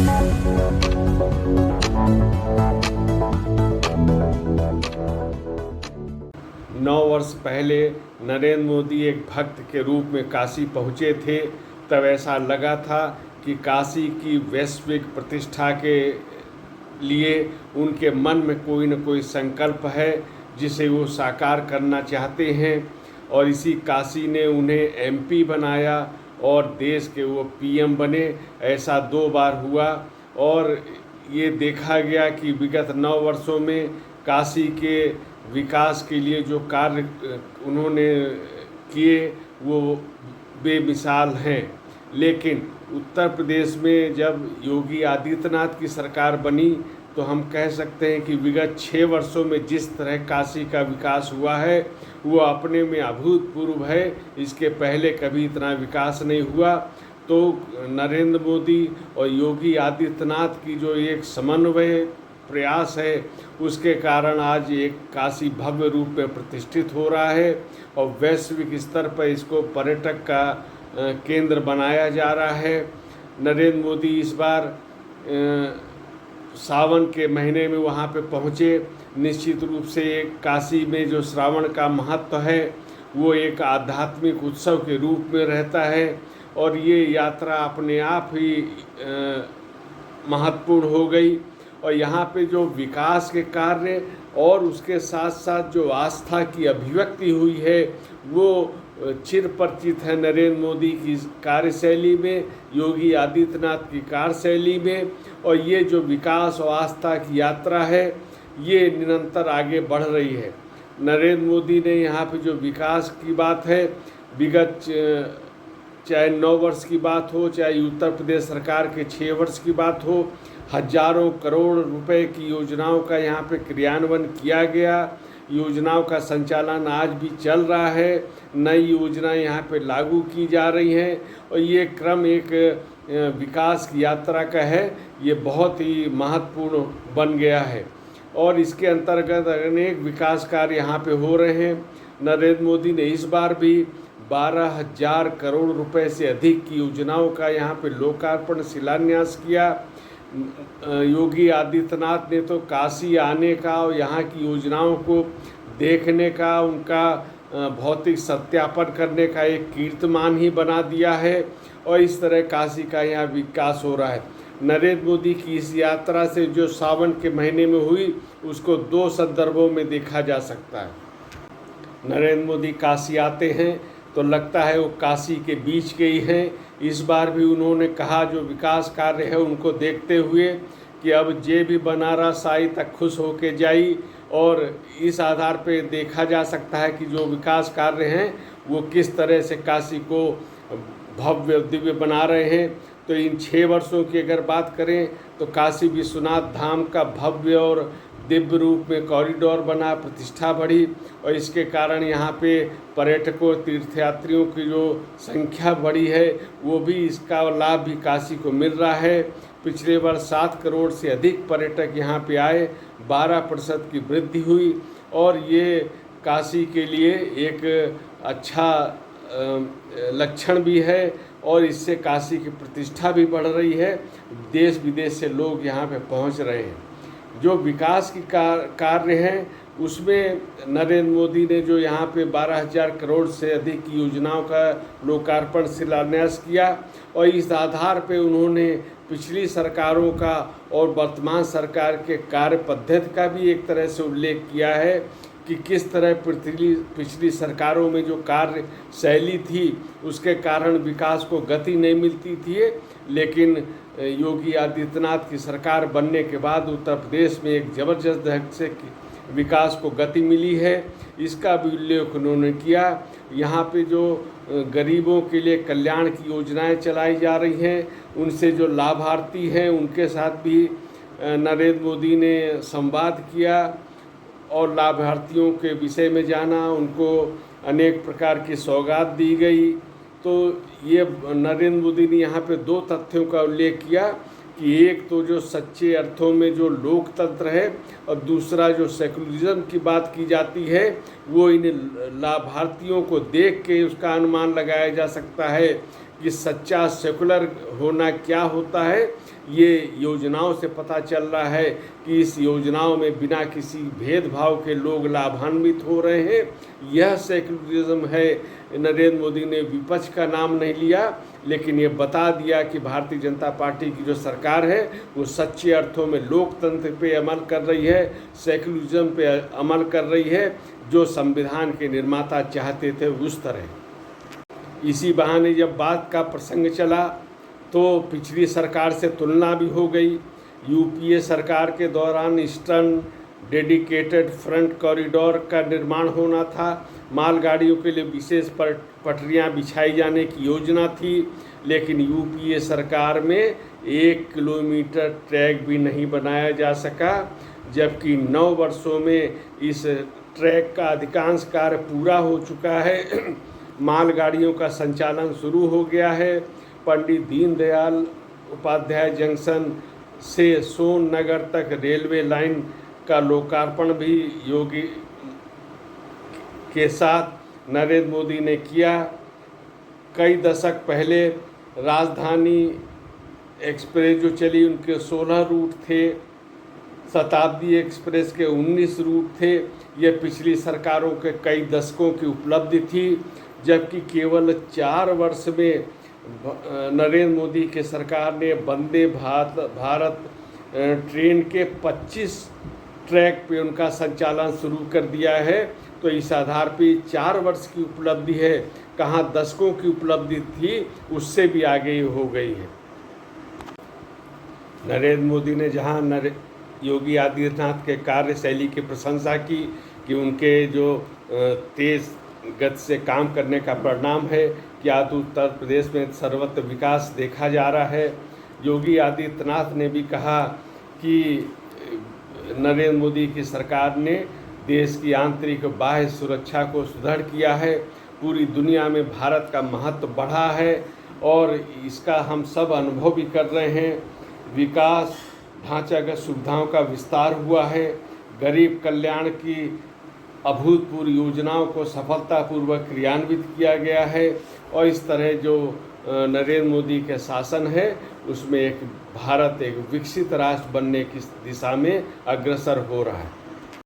नौ वर्ष पहले नरेंद्र मोदी एक भक्त के रूप में काशी पहुँचे थे, तब ऐसा लगा था कि काशी की वैश्विक प्रतिष्ठा के लिए उनके मन में कोई न कोई संकल्प है जिसे वो साकार करना चाहते हैं। और इसी काशी ने उन्हें एमपी बनाया और देश के वो पीएम बने। ऐसा 2 बार हुआ और ये देखा गया कि विगत 9 वर्षों में काशी के विकास के लिए जो कार्य उन्होंने किए वो बेमिसाल हैं। लेकिन उत्तर प्रदेश में जब योगी आदित्यनाथ की सरकार बनी तो हम कह सकते हैं कि विगत 6 वर्षों में जिस तरह काशी का विकास हुआ है वो अपने में अभूतपूर्व है। इसके पहले कभी इतना विकास नहीं हुआ। तो नरेंद्र मोदी और योगी आदित्यनाथ की जो एक समन्वय प्रयास है उसके कारण आज एक काशी भव्य रूप में प्रतिष्ठित हो रहा है और वैश्विक स्तर पर इसको पर्यटक का केंद्र बनाया जा रहा है। नरेंद्र मोदी इस बार सावन के महीने में वहाँ पे पहुँचे। निश्चित रूप से एक काशी में जो श्रावण का महत्व है वो एक आध्यात्मिक उत्सव के रूप में रहता है और ये यात्रा अपने आप ही महत्वपूर्ण हो गई। और यहाँ पे जो विकास के कार्य और उसके साथ साथ जो आस्था की अभिव्यक्ति हुई है वो चिरपरिचित है नरेंद्र मोदी की कार्यशैली में, योगी आदित्यनाथ की कार्यशैली में। और ये जो विकास और आस्था की यात्रा है ये निरंतर आगे बढ़ रही है। नरेंद्र मोदी ने यहाँ पे जो विकास की बात है, विगत चाहे 9 वर्ष की बात हो, चाहे उत्तर प्रदेश सरकार के 6 वर्ष की बात हो, हजारों करोड़ रुपए की योजनाओं का यहाँ पे क्रियान्वयन किया गया। योजनाओं का संचालन आज भी चल रहा है, नई योजनाएं यहाँ पे लागू की जा रही हैं और ये क्रम एक विकास की यात्रा का है, ये बहुत ही महत्वपूर्ण बन गया है। और इसके अंतर्गत अनेक विकास कार्य यहाँ पे हो रहे हैं। नरेंद्र मोदी ने इस बार भी 12,000 करोड़ रुपए से अधिक की योजनाओं का यहाँ पे लोकार्पण शिलान्यास किया। योगी आदित्यनाथ ने तो काशी आने का और यहाँ की योजनाओं को देखने का, उनका भौतिक सत्यापन करने का एक कीर्तिमान ही बना दिया है और इस तरह काशी का यहाँ विकास हो रहा है। नरेंद्र मोदी की इस यात्रा से जो सावन के महीने में हुई उसको 2 संदर्भों में देखा जा सकता है। नरेंद्र मोदी काशी आते हैं तो लगता है वो काशी के बीच के ही हैं। इस बार भी उन्होंने कहा जो विकास कार्य है उनको देखते हुए कि अब जे भी बनारस आई तक खुश होके जाई। और इस आधार पे देखा जा सकता है कि जो विकास कार्य हैं वो किस तरह से काशी को भव्य दिव्य बना रहे हैं। तो इन 6 वर्षों की अगर बात करें तो काशी विश्वनाथ धाम का भव्य और दिव्य रूप में कॉरिडोर बना, प्रतिष्ठा बढ़ी और इसके कारण यहाँ पे पर्यटकों तीर्थयात्रियों की जो संख्या बढ़ी है वो भी, इसका लाभ भी काशी को मिल रहा है। पिछले वर्ष 7 करोड़ से अधिक पर्यटक यहाँ पे आए, 12% की वृद्धि हुई और ये काशी के लिए एक अच्छा लक्षण भी है और इससे काशी की प्रतिष्ठा भी बढ़ रही है। देश विदेश से लोग यहाँ पे पहुँच रहे हैं। जो विकास की कार्य हैं उसमें नरेंद्र मोदी ने जो यहाँ पे 12,000 करोड़ से अधिक की योजनाओं का लोकार्पण शिलान्यास किया और इस आधार पे उन्होंने पिछली सरकारों का और वर्तमान सरकार के कार्य पद्धति का भी एक तरह से उल्लेख किया है कि किस तरह पिछली सरकारों में जो कार्य शैली थी उसके कारण विकास को गति नहीं मिलती थी। लेकिन योगी आदित्यनाथ की सरकार बनने के बाद उत्तर प्रदेश में एक ज़बरदस्त ढंग से विकास को गति मिली है, इसका भी उल्लेख उन्होंने किया। यहाँ पे जो गरीबों के लिए कल्याण की योजनाएं चलाई जा रही हैं, उनसे जो लाभार्थी हैं उनके साथ भी नरेंद्र मोदी ने संवाद किया और लाभार्थियों के विषय में जाना, उनको अनेक प्रकार की सौगात दी गई। तो ये नरेंद्र मोदी ने यहाँ पे 2 तथ्यों का उल्लेख किया कि एक तो जो सच्चे अर्थों में जो लोकतंत्र है और दूसरा जो सेकुलरिज्म की बात की जाती है वो इन लाभार्थियों को देख के उसका अनुमान लगाया जा सकता है कि सच्चा सेकुलर होना क्या होता है। ये योजनाओं से पता चल रहा है कि इस योजनाओं में बिना किसी भेदभाव के लोग लाभान्वित हो रहे हैं। यह सेकुलरिज्म है। नरेंद्र मोदी ने विपक्ष का नाम नहीं लिया, लेकिन ये बता दिया कि भारतीय जनता पार्टी की जो सरकार है वो सच्चे अर्थों में लोकतंत्र पे अमल कर रही है, सेकुलरिज्म पे अमल कर रही है, जो संविधान के निर्माता चाहते थे उस तरह। इसी बहाने जब बात का प्रसंग चला तो पिछली सरकार से तुलना भी हो गई। यूपीए सरकार के दौरान ईस्टर्न डेडिकेटेड फ्रंट कॉरिडोर का निर्माण होना था। मालगाड़ियों के लिए विशेष पटरियां बिछाई जाने की योजना थी, लेकिन यूपीए सरकार में 1 किलोमीटर ट्रैक भी नहीं बनाया जा सका, जबकि 9 वर्षों में इस ट्रैक का अधिकांश कार्य पूरा हो चुका है। मालगाड़ियों का संचालन शुरू हो गया है। पंडित दीनदयाल उपाध्याय जंक्शन से सोननगर तक रेलवे लाइन का लोकार्पण भी योगी के साथ नरेंद्र मोदी ने किया। कई दशक पहले राजधानी एक्सप्रेस जो चली उनके 16 रूट थे, शताब्दी एक्सप्रेस के 19 रूट थे। ये पिछली सरकारों के कई दशकों की उपलब्धि थी, जबकि केवल 4 वर्ष में नरेंद्र मोदी की सरकार ने वंदे भारत ट्रेन के 25 ट्रैक पे उनका संचालन शुरू कर दिया है। तो इस आधार पे 4 वर्ष की उपलब्धि है, कहाँ दशकों की उपलब्धि थी, उससे भी आगे हो गई है। नरेंद्र मोदी ने जहाँ योगी आदित्यनाथ के कार्यशैली की प्रशंसा की कि उनके जो तेज गति से काम करने का परिणाम है कि आज उत्तर प्रदेश में सर्वत्र विकास देखा जा रहा है। योगी आदित्यनाथ ने भी कहा कि नरेंद्र मोदी की सरकार ने देश की आंतरिक बाह्य सुरक्षा को सुदृढ़ किया है। पूरी दुनिया में भारत का महत्व बढ़ा है और इसका हम सब अनुभव भी कर रहे हैं। विकास ढांचागत सुविधाओं का विस्तार हुआ है। गरीब कल्याण की अभूतपूर्व योजनाओं को सफलतापूर्वक क्रियान्वित किया गया है और इस तरह जो नरेंद्र मोदी के शासन है उसमें भारत एक विकसित राष्ट्र बनने की दिशा में अग्रसर हो रहा है।